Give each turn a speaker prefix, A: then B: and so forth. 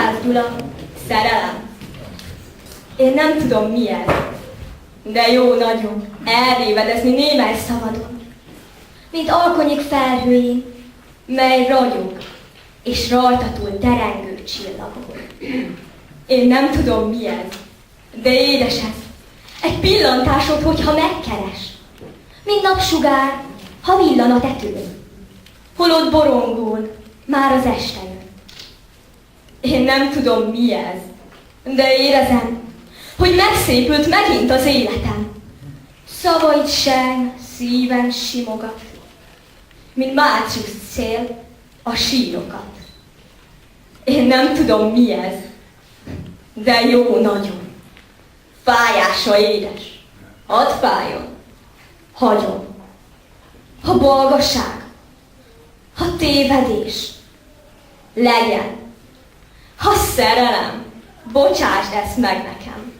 A: Juhász Gyula, szerelem. Én nem tudom mi ez, de jó nagyon elrévedezni némely szabadon, mint alkonyik felhőjén, mely ragyog, és rajta túl terengő csillagok. Én nem tudom mi ez, de édes ez, egy pillantásod, hogyha megkeres, mint napsugár, ha villan a tetőn, holott borongón, már az este jön. Én nem tudom mi ez, de érezem, hogy megszépült megint az életem. Szavaid seng, szíven simogat, mint március szél a sírokat. Én nem tudom mi ez, de jó nagyon. Fájása édes, hadd fájjon, hagyom. Ha bolgaság, ha tévedés, legyen. Ha szerelem, bocsásd ezt meg nekem.